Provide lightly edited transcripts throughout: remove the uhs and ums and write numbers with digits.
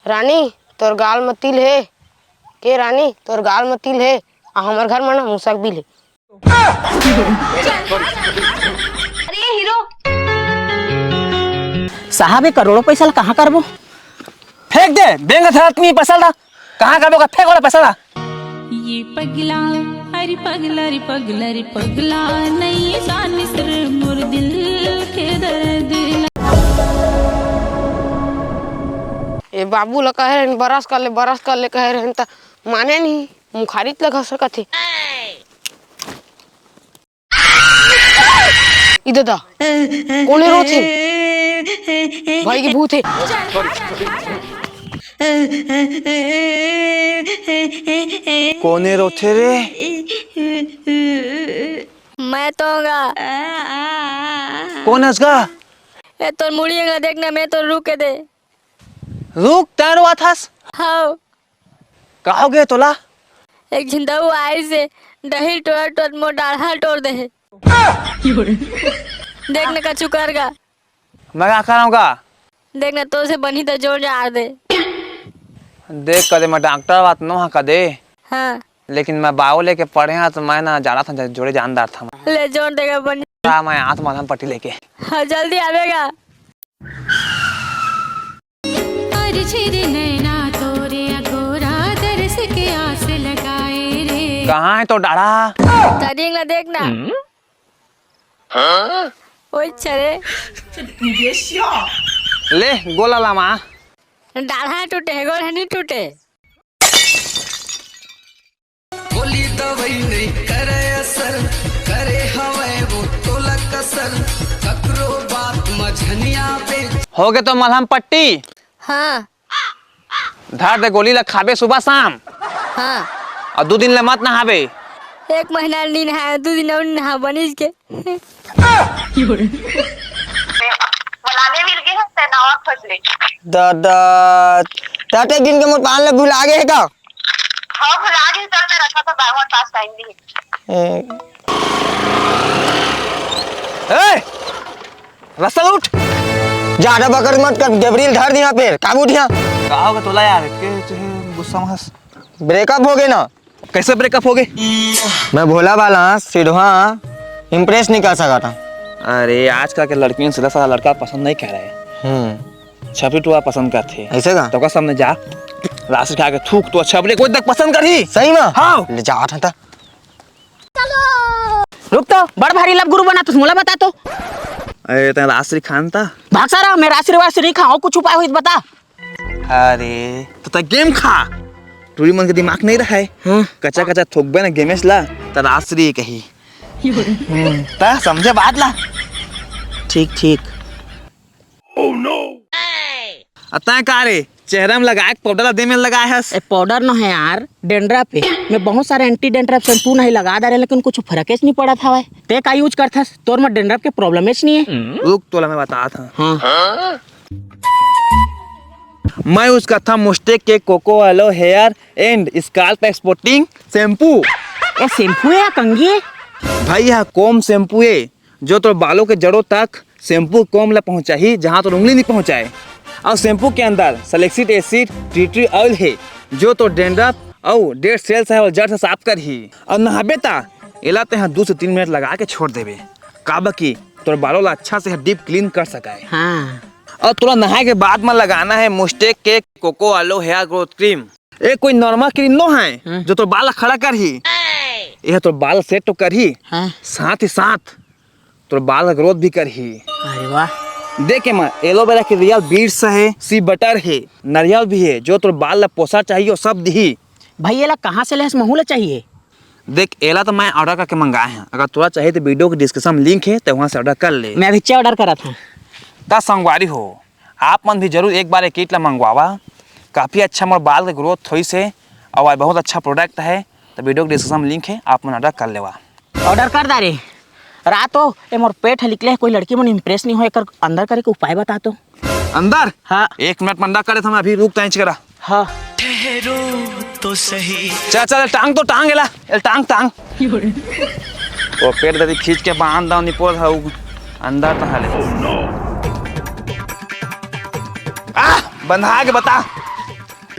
रानी तोर गाल में तिल है के रानी तोर गाल में तिल है आ हमर घर में ना मूसक बिल है। अरे हीरो साहब ये करोड़ों पैसा कहाँ करबो? फेंक दे बैंक में पैसा ला कहाँ करबो फेंक वाला पैसा ला। ये पगला हरी पगला रे पगला रे पगला नहीं जान सर मोर दिल के दर्द। ए बाबू ला कहे रहन बरस कर ले कहे रहन त माने नहीं मुखारित लगा सकत है। इधर दा कौन है रोथे भाई की भूत है। कोने रोथे रे? मैं तो कौन है उसका? ये तो मुड़िएगा देखना मैं तो रुक के दे। रुक तैयार हुआ था? हाँ कहा गए तोला? एक झिंदाऊ आई से दही टोट मोर डाढ़ा तोड़ दे। देखना का चुकर का मैं क्या कराऊंगा? देखना तो से बनी तो जोर जार दे। देख कदे मैं डॉक्टर बात नो हाँ कदे हाँ लेकिन मैं बाव लेके पढ़े हैं तो मैं ना जा रहा था जोड़े जानदार था ले जोर देगा बनी। मैं हाथ माथम पट्टी लेके। हाँ जल्दी आवेगा। और छिरे नैना तोरे अगोरा दरस के आस लगाए रे। कहाँ है तो डाढ़ा? तरींगला देखना ओए छरे ले गोला ला माँ डाढ़ा टूटे गोड़ नहीं टूटे। गोली दवाई नहीं करे असर करे हवे वो तोला कसर ककरो बात मझनिया पे हो गए तो मलहम पट्टी हाँ धर दे गोली ला खाबे सुबह शाम हाँ और 2 दिन ले मत नहाबे। 1 महीना नहीं नहाया 2 दिन और नहा बनीज के। दादा ताते दिन के मोर पान ले भुला गए है का? हाँ भुला गए चल मैं रखा था बाहर पास टाइम भी ए रसल उठ ज्यादा बकर मत कर गबरील धर दिया पे काबू दिया। कहा होगा तोला यार के गुस्सा में हंस। ब्रेकअप हो गए ना? कैसे ब्रेकअप हो गए? मैं भोला वाला सीधा इम्प्रेस नहीं कर सका था। अरे आजकल के लड़कियों से सारा लड़का पसंद नहीं कर रहे छपरी टुआ पसंद करते ऐसे का तो का सामने जा राशि खा के थूक तो अच्छा कोई तक पसंद करी सही में। हाँ ले जा था रुक तो बड़ भारी लब गुरु बना तू मोला बता तो। अरे तेरा राशि खान था भाग सारा मैं आशीर्वाद से नहीं खाओ कुछ उपाय हुई बता। अरे तो गेम खा टूरी मन के दिमाग नहीं रहा है कच्चा कच्चा थोकबे ना गेमेस ला तो राशि कही ता समझे बात ला। ठीक ठीक अतः का रे चेहरा में लगाए पाउडर दे में लगाए है ए पाउडर न है यार डेंड्रफ पे मैं बहुत सारे एंटी डेंड्रफ शैम्पू नहीं लगा दे रहे लेकिन कुछ फर्क नहीं पड़ा था भाई। ते का यूज करता तोर में डेंड्रफ के प्रॉब्लम नहीं है। रुक तोला मैं बता था हाँ मैं यूज करता मुस्टेक के coco aloe hair and scalp exporting shampoo. ये शैम्पू है या कंघी है? भाई यह कोम शैम्पू है जो तो बालों के जड़ों तक शैम्पू कोम ला पहुंचा ही जहां तो उंगली नहीं पहुंचाए और शैम्पू के अंदर salicylic acid tea tree oil है जो तो डेंड्रफ और डेड सेल्स है और जड़ से साफ कर ही और नहाबे ता इलाते हैं 2 से 3 मिनट लगा के छोड़ देवे काबा की तो बालों ला अच्छा से डीप क्लीन कर सकाए। हाँ और थोड़ा नहाए के बाद में लगाना है मुस्टेक के कोको आलो हेयर ग्रोथ क्रीम। ये कोई नॉर्मल क्रीम नो है जो तो बाल खड़ा कर ही यह तो बाल सेट तो कर ही हाँ साथ ही साथ तो बाल का ग्रोथ भी कर ही। अरे वाह देखे माँ एलोवेरा के रियल बीड्स है सी बटर है नारियल भी है जो तो बाल ला पोसा चाहिए और सब दी। भाई ये ला कहाँ से लेस महूला चाहिए? देख एला तो मैं ऑर्डर करके मंगाए हैं अगर थोड़ा चाहिए तो वीडियो के डिस्क्रिप्शन में लिंक है तो वहाँ से ऑर्डर कर ले। मैं भी ऑर्डर करा था 10 संगवारी हो आप मन भी जरूर एक बार एक किट ला मंगवावा काफ़ी अच्छा मोर बाल के ग्रोथ थोड़ी से और बहुत अच्छा प्रोडक्ट है तो वीडियो के डिस्क्रिप्शन में लिंक है आप मन ऑर्डर कर लेवा। ऑर्डर कर दारे रात हो ये मोर पेट निकले कोई लड़की मन इम्प्रेस नहीं हो कर अंदर करे के उपाय बता तो। अंदर हाँ 1 मिनट मंडा करे था मैं अभी रुक तैंच करा। हाँ ठहरो तो सही चल चल टांग तो टांग एला टांग टांग वो पेट दरी खींच के बांध दाओ निपोल है अंदर तो हाले बंधा के बता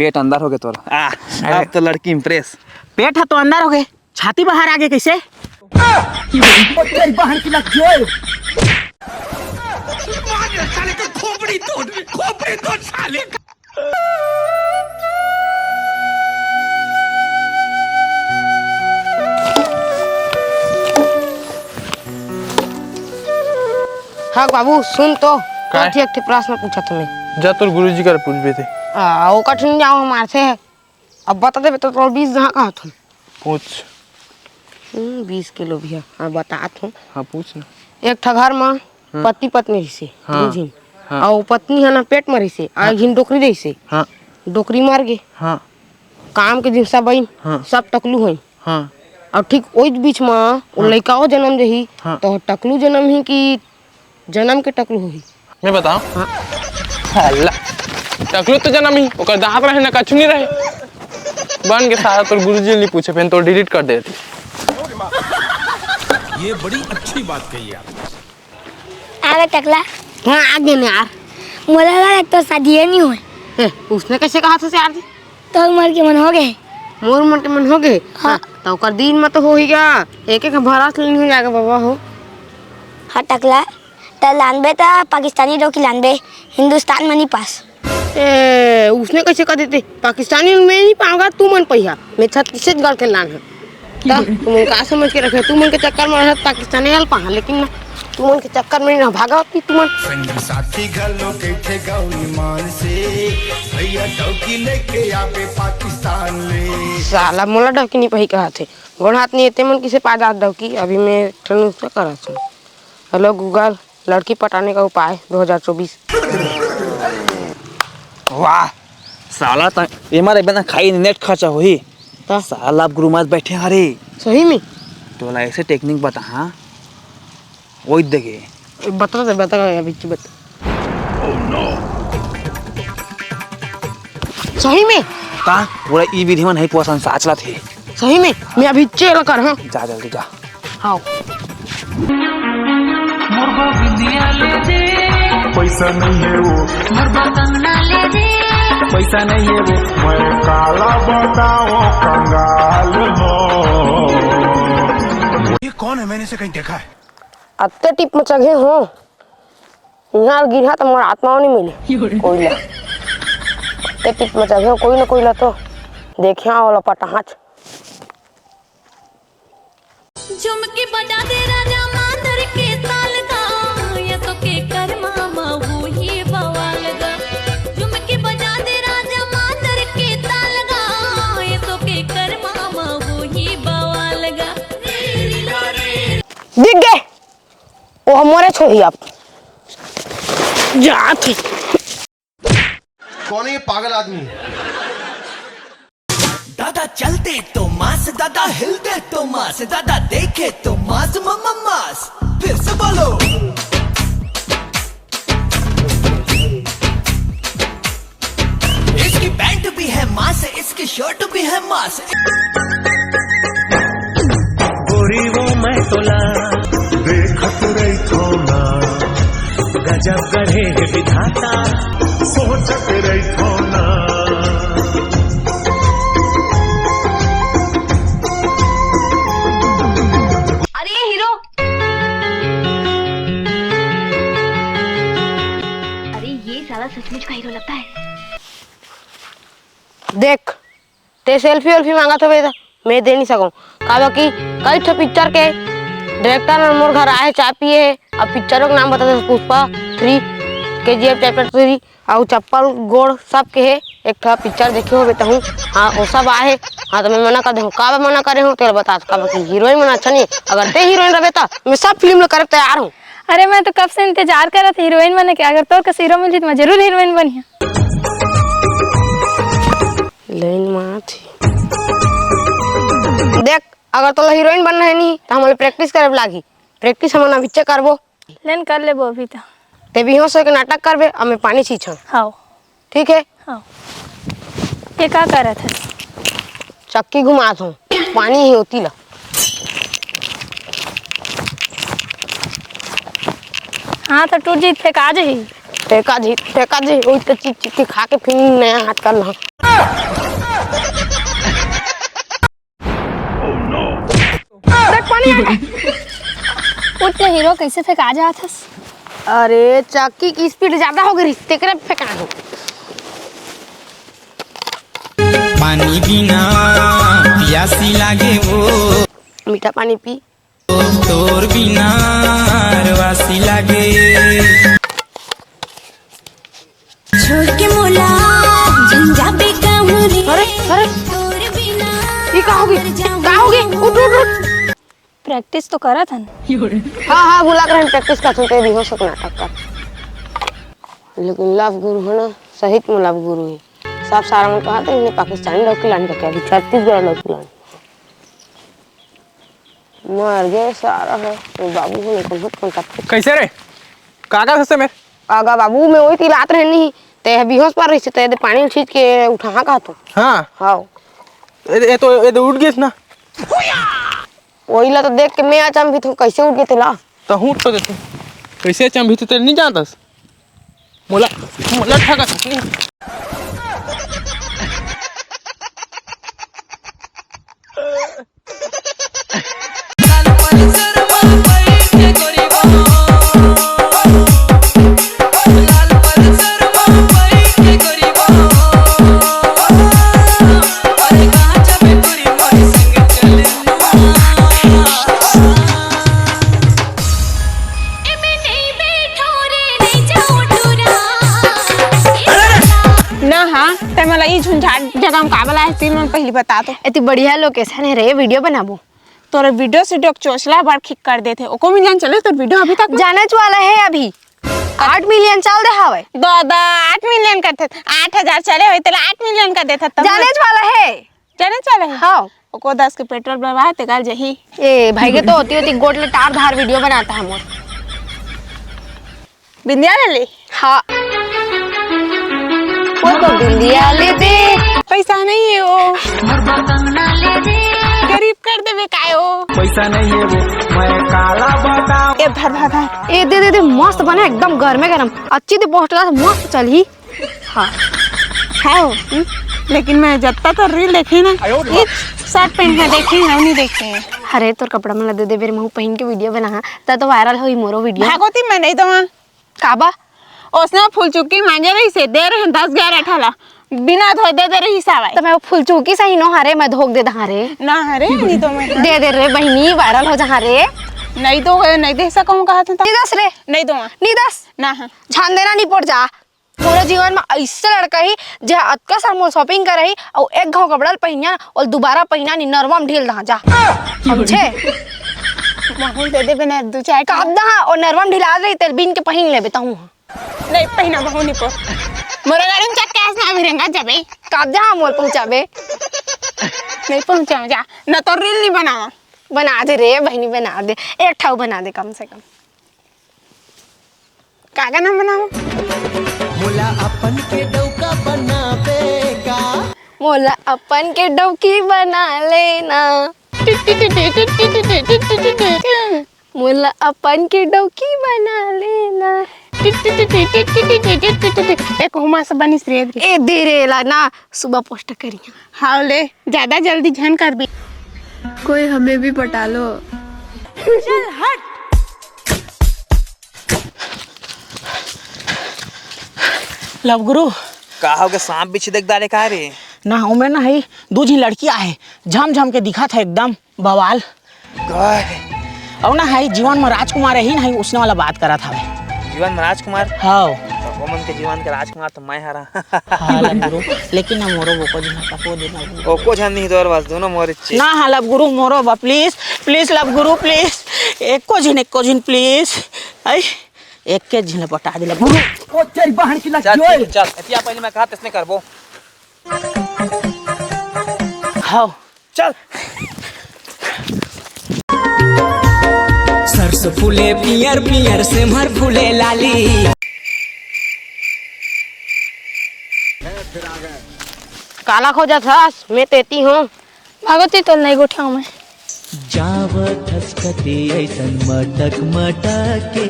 पेट अंदर हो गए तोरा अब तो लड़की इम्प्रेस। पेट है तो अंदर हो गए, छाती बाहर आ गए कैसे? हाँ बाबू सुन तो ठीक ठीक प्रश्न पूछा तुम्हें। जा तोर गुरुजी कर पूछबे थे। वो कठिन जाओ हमारे से अब बता दे तो 20 जहाँ कहा तुम पूछ। 20 किलो भी है। हाँ बता तुम। हाँ पूछ ना। एक ठा घर में पति पत्नी से हाँ, हाँ। और पत्नी है ना पेट मरी से आ घिन डोकरी रही से हाँ डोकरी मार गए हाँ काम के दिन सब बहन हाँ। सब टकलू है हाँ और ठीक वही बीच में वो लड़का जन्म जही हाँ। तो टकलू जन्म ही कि जन्म के टकलू हुई। मैं बताऊं? अल्लाह टकलू तो जन्म ही ओकर दांत रहे ना कछु नहीं रहे बन के सारा तोर गुरुजी ने पूछे फिर तो डिलीट कर देती। ये बड़ी अच्छी बात कही आप। अरे टकला हाँ आगे ने यार मोला लगा तो शादी नहीं हुई। उसने कैसे कहा था यार तो उम्र के मन हो गए मोर मन के मन हो गए। हाँ तो कर दिन में तो हो ही गया एक एक भरास लेनी हो जाएगा बाबा हो। हाँ टकला तो लानबे तो पाकिस्तानी डोकी लानबे हिंदुस्तान में नहीं पास। उसने कैसे कह देते पाकिस्तानी में नहीं पाऊंगा तू मन पहिया मैं 36 गल के लान है तू मन का समझ के रखे तू मन के चक्कर में रह पाकिस्तानी हल पहा लेकिन ना तू मन के चक्कर में ना भागा कि तू मन संगी साथी घलो के थे गौरी मान से भैया डौकी लेके आवे पाकिस्तान ले। साला मोला डवकी नहीं पही कहा थे गोड़ हाथ नहीं एते मन किसे पादा डवकी अभी मैं ट्रेन उसका करा छूं। हेलो गूगल लड़की पटाने का उपाय 2024। वाह साला त एमारे बिना खाई नेट खर्चा होई तो साला आप गुरुमात बैठे हरे सही में तोला ऐसे टेक्निक बता। हाँ वही देखे बता अभी बता। सही में का पूरा ई विधि में नहीं पोसन साचला थे सही में मैं अभी चेक कर। हाँ जा जल्दी जा। हाँ पैसा नहीं है वो पैसा नहीं है वो मैं काला बताओ कंगाल हो। ये कौन है मैंने से कहीं देखा है? अत्ते टिप में चढ़े हो यहाँ गिरा तो मोर आत्मा नहीं मिले कोयला अत्ते टिप में चढ़े कोई ना कोयला तो देखिए वाला पटाच झुमकी बजा दे राजा मांदर के साल का ये तो के कर मामा वो ही बवाल गा। झुमकी बजा दे राजा मांदर के साल का ये तो के कर मामा वो ही बवाल गा। दिख गए वो हमारे छोड़ी आप जाते कौन है ये पागल आदमी? दादा चलते तो मास दादा हिलते तो मास दादा देखे तो मास मम्मा मास फिर से बोलो। इसकी पैंट भी है मास इसकी शर्ट भी है मास। गोरी वो मैं तोला देखत रही थोना गजब गढ़े विधाता सोचत रही थोना। सचमुच का हीरो लगता है। देख ते सेल्फी वेल्फी मांगा था बेटा मैं दे नहीं सकूं कहा कि कई ठो पिक्चर के डायरेक्टर मोर घर आए चाय पिए अब पिक्चरों का नाम बता दे पुष्पा 3 KGF चैप्टर 3 और चप्पल गोड़ सब के है एक ठो पिक्चर देखे हो बेटा हूँ। हाँ वो सब आए। हाँ तो मैं मना कर दे हूँ का मना करे हूँ तेरे बता का हीरोइन मना अच्छा नहीं अगर ते हीरोइन रहे तो मैं सब फिल्म करे तैयार हूँ। अरे मैं तो कब से इंतजार कर रहा था हीरोइन बने के अगर तो हीरो मिल तो मैं जरूर हीरोइन बनी। लाइन मार थी देख अगर तो हीरोइन बनना है नहीं तो हमारे प्रैक्टिस करे लागी प्रैक्टिस हमारा विच्चे करबो लेन कर ले वो अभी तो ते भी होश के नाटक करबे अब मैं पानी छीछा। हाँ ठीक है। हाँ ये क्या कर रहा था? चक्की घुमा दूं पानी ही होती ला। हाँ तो टूट जी फेंक आज ही ठेका जी वही तो चीज के खा के फिर नया हाथ करना। देख पानी आ गया। उतने हीरो कैसे फेंका जा था? अरे चक्की की स्पीड ज्यादा हो गई, तेरे फेंका हो। पानी बिना प्यासी लागे वो, मीठा पानी पी। तोर बिना रवासी लागे। छोड़ के मोला झंझाबे कहूरी। अरे ये कहाँ होगी उठ। प्रैक्टिस तो करा था ना। हाँ भुला कर हम प्रैक्टिस करते थे भी हो सकता नाटक का। लेकिन लव गुरु है ना, सहित में लव गुरु है। सब सारा मन कहा था इन्हें पाकिस्तानी लड़की लाने का, क्या अभी छत्तीसगढ़ लड़की लाने मर गए सारा है। बाबू को लेकर बहुत कांटेक्ट। कैसे रे काका हंसे में आगा बाबू में वही तिलात रहनी ते बेहोश पर रही ते पानी छींच के उठा का तो। हाँ ये तो उठ गए ना। वही ला तो देख के मैं अचंभित हूँ, कैसे उठ गए थे ला। तो हूँ तो देते कैसे अचंभित तेरे नहीं जानता मोला ठगा नहीं। मला ई झुंझाट जगह में काबला है तीन मन पहली बता तो। इतनी बढ़िया लोकेशन है रे, वीडियो बनाबो। तोरे वीडियो से डॉक चोचला बार खिक कर देते ओको मिलियन चले तो वीडियो अभी तक जाने वाला है। अभी 8 मिलियन चल रहा है। दादा 8 मिलियन करते 8000 चले हुए तेला 8 मिलियन कर देता तब जाने वाला है। जाने चले है हाँ ओको 10 के पेट्रोल बर्बाद ते गाल जही। ए भाई के तो होती गोट ले टार धार वीडियो बनाता है मोर बिंदिया ले। हाँ वो तो बिंदिया ले दे। पैसा नहीं है वो गरीब कर देवे काय हो। पैसा नहीं है वो मैं काला बताऊं। ए धर ए दे मस्त बने एकदम गरमे गरम अच्छी थी पोस्ट मस्त चली। हाँ है लेकिन मैं जत्ता तो रील देखे ना शर्ट पैंट में देखे हम नहीं देखते हैं। अरे तोर कपड़ा में दे मेरे मुंह पहन के वीडियो बना तो वायरल हुई मोरो वीडियो। भागोती मैं नहीं तो काबा उसने फूल चुकी मांगे रही से दे रहे 10-11 ठाला बिना धोए दे रही हिसाब है। तो मैं वो फूल चुकी सही नो हरे मैं धोक दे दहा रे ना हरे नहीं तो मैं दे रे बहनी वायरल हो जहा रे। नहीं तो नहीं दे सकूं कहा था नहीं दस रे नहीं दो नहीं दस ना है ध्यान देना नहीं पड़ जा। पूरे जीवन में ऐसे लड़का ही जे अतका सामान शॉपिंग कर रही और एक घाव कपड़ा पहनिया और दोबारा पहना नहीं नरवा में ढील दहा जा समझे। माहौल दे दे बिना दो चार काब दहा और नरवा में ढिला रही तेल बीन के पहन ले बेता हूं नहीं पहना बहु नहीं पो मोरा गाड़ी में चक्के आस ना भिरेंगा जबे काब दहा मोर पहुंचाबे नहीं पहुंचा जा ना तो रील नहीं बनावा बना दे रे बहनी बना दे एक ठाव बना दे कम से कम। कागा ना बनावा मोला अपन के डौका बनावेगा मोला अपन के डौकी बना लेना मोला अपन के डौकी बना लेना। एक हुमा से बनी श्रेद ए दे रे ला ना सुबह पोस्ट करिए। हाँ ले ज्यादा जल्दी झन कर भी कोई हमें भी पटा लो। चल हट लव गुरु कहा होगा सांप बिच्छू देख दारे कहा रे ना हूँ मैं ना है दो जी लड़कियां है झम के दिखा था एकदम बवाल और ना है जीवन में राजकुमार ही नहीं उसने वाला बात करा था जीवन में राजकुमार। हाँ मन के जीवन के राजकुमार तो मैं हरा। हाँ लव गुरु लेकिन ना मोरो वो दिन कपो देना ओको झन नहीं तोर बस दोनों मोरे ना। हाँ लव गुरु मोरो बा प्लीज लव गुरु प्लीज एको झिन प्लीज आई एक के झिन पटा दे लव गुरु ओ तेरी बहन की लग चल एतिया पहले मैं कहा तसने करबो। हाँ चल सरसों फूले पियर पियर सिमर फूले लाली। काला खोजा था मैं तेती हूँ भगवती तो नहीं गोठा में जाव ठसकती ऐसन मटक के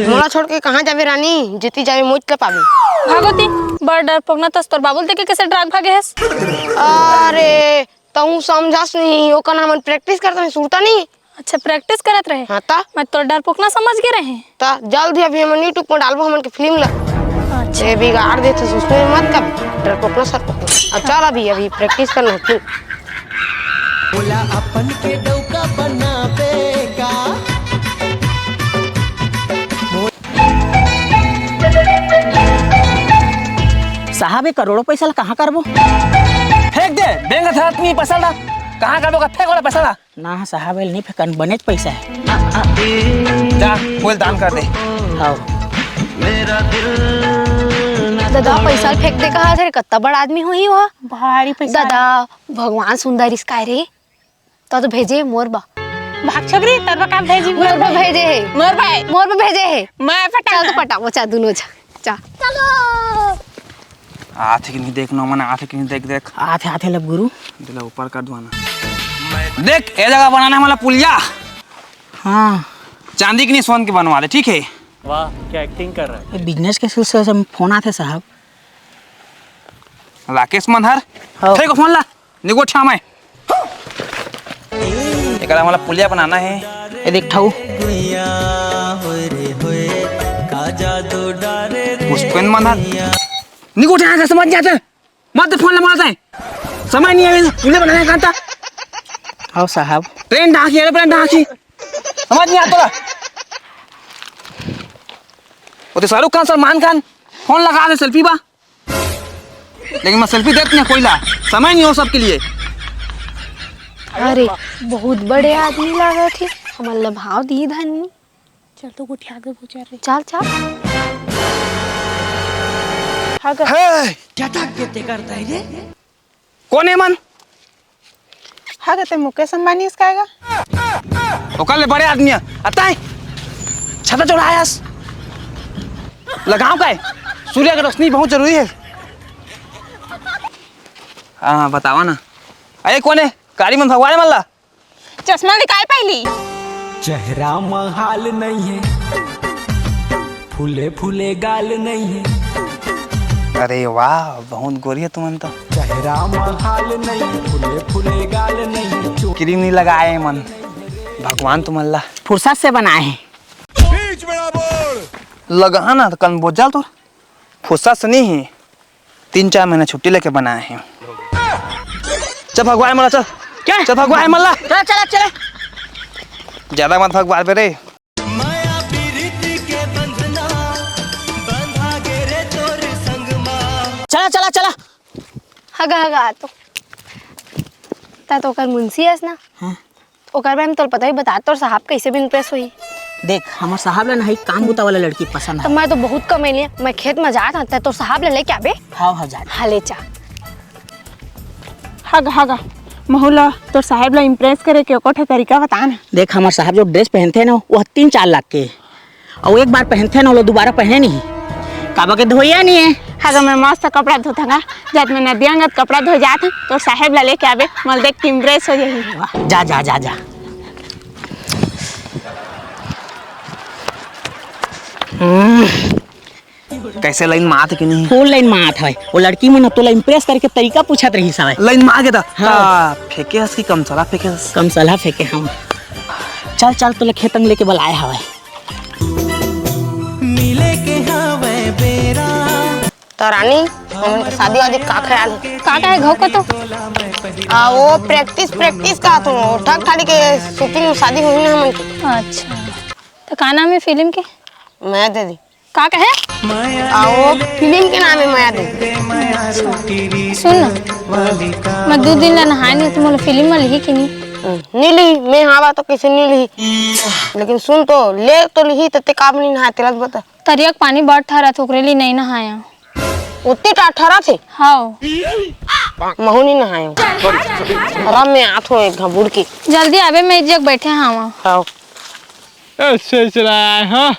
मोला छोड़ के कहाँ जाबे रानी, जीती जाबे मुझ ले पाबे। भागोती बड़ डर पगना तस तोर बाबुल देखे कैसे ड्राग भागे हैस। अरे तू समझास नहीं, ओकर हम प्रैक्टिस करता नहीं, सुरता नहीं। अच्छा प्रैक्टिस करत रहे। हाँ ता मैं तोर डर पोकना समझ के रहे। ता जल्दी अभी हम यूट्यूब पर डालबो हमन के फिल्म ला। अच्छा ये बिगाड़ देते उसमें मत कर, डर पोकना सर पोकना। अब चल अभी प्रैक्टिस करना है। बोला अपन के डौका बनावेगा। साहब ये करोड़ों पैसा ला कहाँ करबो? फेंक दे, बैंक का हाथ में पैसा ला कहाँ करबो का, फेंक वाला पैसा ला। ना साहब ये नहीं फेंकन, बनेच पैसा है। जा फूल दान कर दे। हाँ दादा पैसा फेंक दे कहा थे, कितना बड़ा आदमी हुई वह भारी पैसा दादा। भगवान सुंदर इसका रे तो भेजे मोरबा भाग छगरी तरवा काम भेजी मोरबा भेजे है। मोरबा भेजे है। मैं पटा तो पटा वो चा दोनों चा चलो। आथे कि नहीं देखना मना, आथे कि नहीं देख आथे आथे लब गुरु दिला ऊपर कर दवाना। देख ये जगह बनाना है वाला पुलिया। हाँ चांदी की नहीं सोन के बनवा दे, ठीक है। वाह क्या एक्टिंग कर रहा है। बिजनेस के सिलसिले से फोन आते साहब। राकेश मनहर ठीक है, फोन ला निगो छा में एकरा वाला पुलिया बनाना है। ये देख ठाऊ पुष्पेन मनहर निगो छा का समझ जाते मत फोन ला मारता है, समझ नहीं आवे पुलिया बनाने का था। हाँ साहब ट्रेन ढाकी एरोप्लेन ढाकी समझ नहीं आता। वो तो शाहरुख खान सलमान खान फोन लगा दे सेल्फी बा, लेकिन मैं सेल्फी देती नहीं कोई ला, समय नहीं हो सबके लिए। अरे बहुत बड़े आदमी लगा थे, हमारे भाव दी धनी। चल तो गुठिया के पूछा रे। चल चल कौन है मन? हाँ कहते मुकेश अंबानी इसका आएगा। वो कल बड़े आदमी आता है, छता चढ़ायास लगाओ का है, सूर्य की रोशनी बहुत जरूरी है। हाँ बतावा ना, अरे कौन है? कारी मन भगवान मल्ला चश्मा निकाल पहली। चेहरा महाल नहीं है, फूले फूले गाल नहीं है। अरे वाह बहुत गोरी है तुम तो। चेहरा महाल नहीं, फूले फूले गाल नहीं। क्रीम नहीं लगाए मन, भगवान तुम अल्लाह फुर्सत से बनाए हैं। लगा ना तो कल बोझ जाल तो फुर्सत से नहीं है, 3-4 महीने छुट्टी लेके बनाए हैं। चल भगवान मल्ला चल, क्या चल भगवान मल्ला चला चला चला, ज्यादा मत भगवान पे रे। माया पीरित के बंधना बंधा के रे तोर संग मा। चला चला चला। हगा ता तो ओकर मुंशी है ना। हाँ ओकर बारे में तो पता ही बता, तोर साहब कैसे भी इम्प्रेस हुई। देख हमार साहब ले नहीं काम बुता वाला लड़की पसंद तो है। मैं तो बहुत कमेली, मैं खेत में जात हूं तो साहब ले लेके आबे। हाँ हाँ जा हाँ ले चा। हगा महुला तो साहेब ला इम्प्रेस करे के ओकोठे तरीका बता ना। देख हमारे साहब जो ड्रेस पहनते हैं ना वो 3-4 लाख के, और एक बार पहनते हैं ना वो दोबारा पहने नहीं, काबा के धोया नहीं है। हाँ मैं मस्त कपड़ा धोता जब मैं नदिया अंगत कपड़ा धो जाता तो साहेब ला लेके आबे, मल देख के इम्प्रेस हो जाएगी। जा जा जा जा। कैसे लाइन मात के नहीं फुल लाइन मात है वो लड़की में ना तो इम्प्रेस करके तरीका पूछत रही सब लाइन मार के था। हाँ फेंके हस की कम सला फेंके हस, कम सलाह फेंके हम। चल चल तो खेतंग लेके बुलाए हवा मिले के हवे बेरा। तो रानी हमन के शादी वादी का ख्याल है? का है घो को तो वो प्रैक्टिस का तो ठग ठाड़ी के शूटिंग में शादी हुई ना हमन की। अच्छा तो का नाम है फिल्म के? माया दीदी। का कहे? वो फिल्म के नाम है माया दीदी। सुन ना मैं 2 दिन ला नहाए नहीं, तुम फिल्म में लिही कि नहीं ली मैं हाँ बात तो कैसे नहीं ली, लेकिन सुन तो ले तो ली तते काम नहीं नहाए तेरा बता। तरिया के पानी बढ़ ठहरा था ओकरे लिए नहीं नहाया। उतने टाठरा थे हाँ महू नहीं नहाए आराम में आठ हो एक घबुड़ की। जल्दी आवे मैं एक जगह बैठे हाँ वहाँ। हाँ अच्छे चला हाँ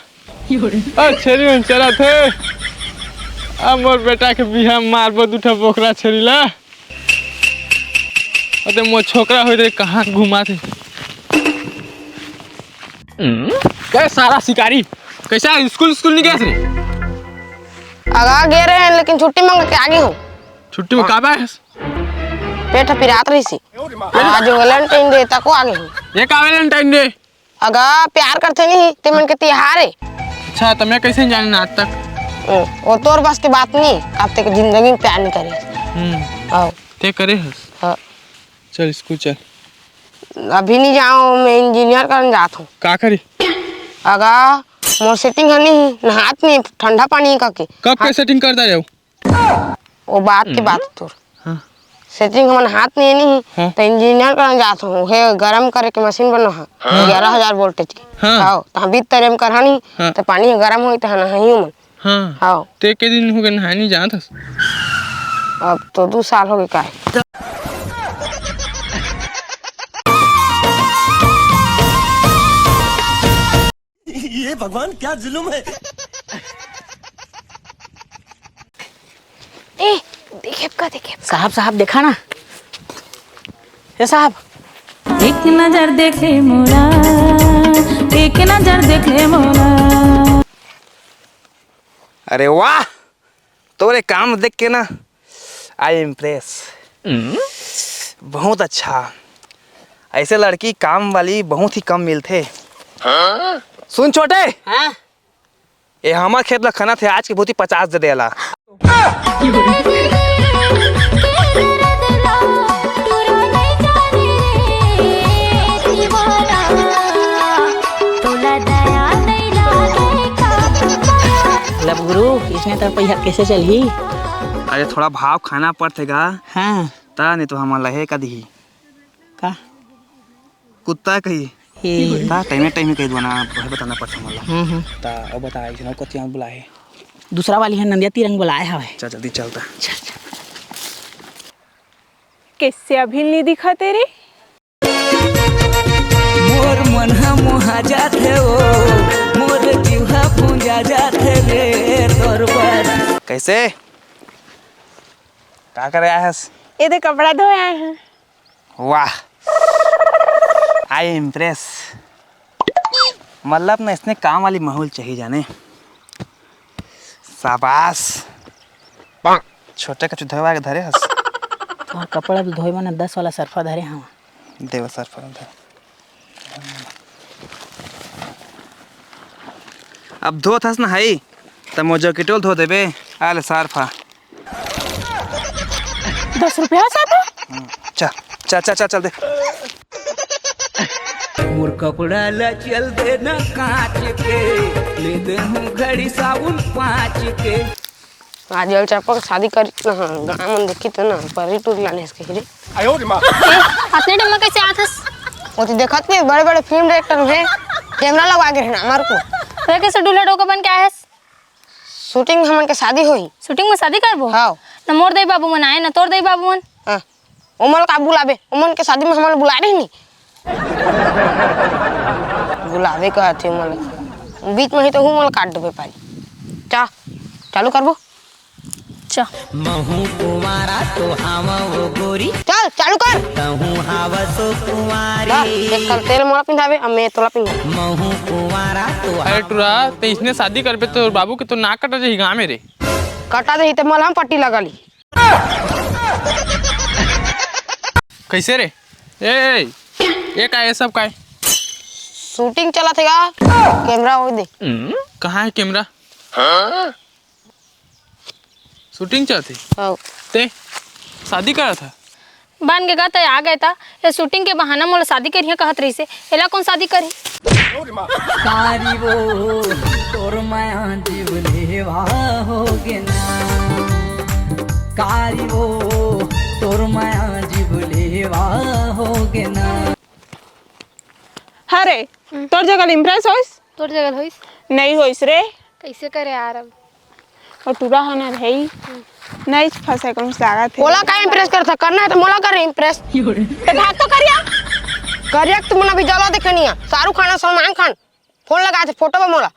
अच्छे नहीं चला थे। अब मोर बेटा के बिहा मारबो 2 बोकरा छेरीला, अते मोर छोकरा होई रे कहाँ घुमा थे। क्या सारा शिकारी कैसा स्कूल नहीं गया रे? आगा गे रहे हैं लेकिन छुट्टी मांग के आगे हो। छुट्टी में कब आए? पेट पिरात रही सी आज वैलेंटाइन डे तक आगे हो। ये का वैलेंटाइन डे? अगा प्यार करते नहीं ते मन के त्योहार है। अच्छा तो मैं कैसे जाने ना आज तक? वो तोर बस की बात नहीं कब तक जिंदगी में प्यार नहीं करे। आओ ते करे हस। हाँ। चल स्कूल चल। अभी नहीं जाओ मैं इंजीनियर करने जाता हूँ। का करी? अगा मोर सेटिंग है नहीं नहात नहीं ठंडा पानी का के कब के सेटिंग करता जाओ? वो बात की बात तोर हाँ। सेटिंग हमन हाथ नहीं नहीं तो इंजीनियर करने जाता हूँ हे गरम करे के मशीन बनो है 11,000 वोल्टेज की। हाँ तो बीत तरह कर नहीं तो पानी गरम होई तो नहीं मन। हाँ हाँ ते के दिन हो गए नहाए नहीं जात हस? अब तो 2 साल हो गए का ये भगवान क्या जुल्म है। ए देखे साहब देखा ना ये साहब एक नजर देखे मोरा, एक नजर देखे मोरा। अरे वाह, तोरे काम देख के ना आई इम्प्रेस। बहुत अच्छा, ऐसे लड़की काम वाली बहुत ही कम मिलते। सुन छोटे, ये हमार खेत ला खाना थे आज के बहुत ही 50 दे देला। लब गुरु इसने तो पैसा कैसे चली? अरे थोड़ा भाव खाना पड़तेगा। हाँ ता नहीं तो हम लहे का दी का कुत्ता कही ये ता टाइम कही दो ना वही बताना पड़ता मला। ता अब बता इस नौ कतियां बुलाए दूसरा वाली है नंदिया तिरंग बुलाया हवे। चल जल्दी चलता। कैसे अभी नहीं दिखा तेरे? मोर मन मोहा जाथे ओ, मोर जीवा पूंजा जाथे रे तोर पर। कैसे क्या कर रहा है? ये तो कपड़ा धोए आए हैं। वाह, आई इम्प्रेस। मतलब ना इसने काम वाली माहौल चाहिए जाने। शाबाश, छोटे का चुधवा के धरे हस। और कपड़ा भी धोए में 10 वाला सरफा धरे हाँ देव सरफा धरे। अब धोत हस ना हाई तब मोजो किटोल धो देबे आले सरफा। 10 रुपया सरफा? चल चल चल चल चल दे। मोर कपड़ा ला चल दे ना कांच के, ले दे हूँ घड़ी साबुन 5 के। आज जल चापा शादी करी ना गाँव में देखी तो ना परी टूट लाने इसके रे। अपने टाइम में कैसे आथस? वो तो देखत नहीं बड़े बड़े फिल्म डायरेक्टर है कैमरा लगा के रहना हमारे को। वे कैसे दूल्हा डोका बन के आए? शूटिंग हमन के शादी होई। शूटिंग में शादी करबो? हाँ ना मोर दई बाबू मन आए ना तोर दई बाबू मन। हाँ उमल का बुलावे उमन के शादी में हमन बुला रही नहीं बुलावे का थे उमल बीच में ही तो उमल काट देबे पारी। चा चालू करबो चा महू कुमारा तो हम वो गोरी, चल चालू कर। तहू हावा तो कुमारी। एक कल तेल मोला पिंधावे अब मैं तोला पिंधा। महू कुमारा तो अरे टुरा ते इसने शादी करबे तो बाबू के तो नाक कटा जाही गाँव में रे। कटा दे तो मलहम पट्टी लगली। कैसे रे? ए ये का ये सब का है? शूटिंग चला थे कैमरा हो दे। कहाँ है कैमरा? शूटिंग चलती हाँ ते शादी करा था बन के कहता आ गया था ये शूटिंग के बहाना मोला शादी करिए कहत रही से एला कौन शादी करी? कारी वो तोर माया जीवलेवा होगे ना, कारी वो तोर माया जीवलेवा होगे ना। अरे तोर जगह इम्प्रेस होइस? तोर जगह होइस? नहीं होइस रे। कैसे करे यार अब? और टूरा होना रही नहीं फंसे कौन सागा थे। मोला का इम्प्रेस कर था करना है तो मोला कर इम्प्रेस। तो भाग तो करिया करिया तुम ना भी जला देखनी है शाहरुख खान सलमान खान फोन लगा थे फोटो पे मोला।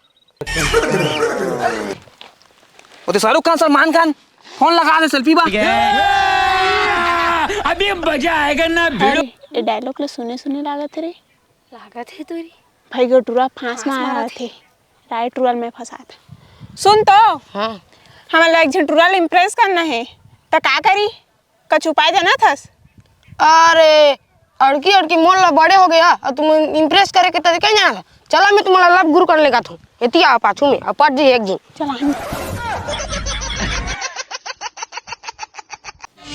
वो तो शाहरुख खान सलमान खान फोन लगा दे सेल्फी बा। अभी मजा आएगा ना। ये डायलॉग ले सुने सुने लागत रे। लागत है तोरी भाई गटूरा फांस मारा थे राइट टूरल में फंसा था। सुन तो हाँ हमें एक झटूरल इम्प्रेस करना है तो का करी कछ उपाय देना थस। अरे अड़की अड़की मोल ला बड़े हो गया और तुम इम्प्रेस करे के तरीका नहीं जाना। चला मैं तुम्हारा लव गुरु करने का था इति आ पाछू में अपट जी एक जी चला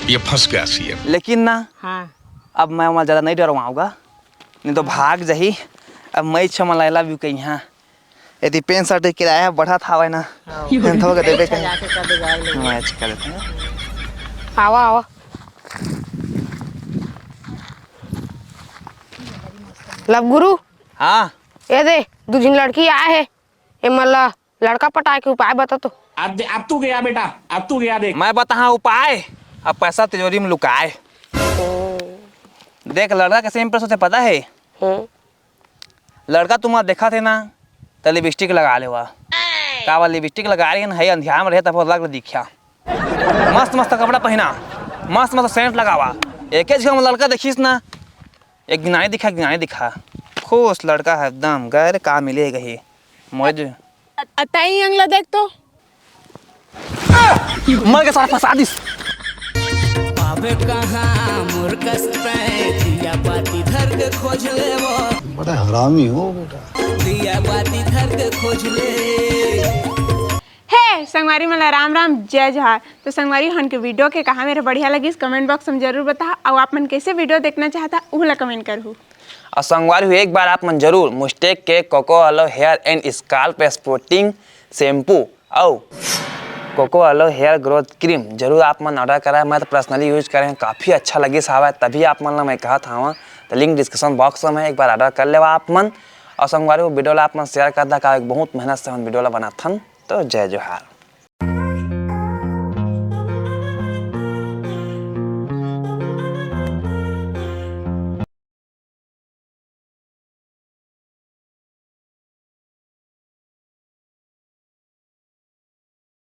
ये फंस गया सीएम। लेकिन ना हाँ अब मैं वहाँ ज़्यादा नहीं डरवाऊँगा, नहीं तो भाग जाही। अब मैं इच्छा मला लव यू कहीं यहाँ यदि पेन शर्ट किराया बढ़ा था वही ना तो के देवे कहीं मैच कर लेते हैं। आवा आवा लव गुरु। हाँ ये दे दो जिन लड़की आए है ये मल्ला लड़का पटाए के उपाय बता तो। अब तू गया बेटा, अब तू गया देख। मैं बता उपाय। अब पैसा तिजोरी में लुकाए। देख लड़का कैसे इम्प्रेस होते पता है। लड़का तुम्हारा देखा थे ना तो लिपस्टिक लगा ले हुआ का वाला लिपस्टिक लगा रही है ना है अंधियार में रहे तब लग दिखा मस्त मस्त कपड़ा पहना मस्त मस्त सेंट लगावा एक जगह में लड़का देखीस ना एक गिनाई दिखा खुश लड़का है एकदम गैर का मिलेगा ही मौज अताई अंगला देख तो मर के साथ फंसा दिस। पावे कहाँ मुर्कस पे दिया बाती धर के खोज ले वो बड़ा हरामी हो बेटा। दिया बाती धर के खोज ले। हे संगवारी मला राम राम जय जोहार। तो संगवारी हन के वीडियो के कहा मेरे बढ़िया लगी कमेंट बॉक्स में जरूर बता और आप मन कैसे वीडियो देखना चाहता उहला कमेंट करहु। और संगवारी हुई एक बार आप मन जरूर मुस्टेक के coco aloe hair and scalp sporting shampoo और coco aloe hair growth cream जरूर आप मन ऑर्डर कराए। मैं तो पर्सनली यूज करें काफ़ी अच्छा लगी सावा तभी आप मन ला मैं कहा था वहाँ तो लिंक डिस्क्रिप्शन बॉक्स में एक बार ऑर्डर कर ले आप मन। और संगवारी वो वीडियो ला आप मन शेयर कर दा का एक बहुत मेहनत से हम वीडियो ला बना थन। तो जय जोहार।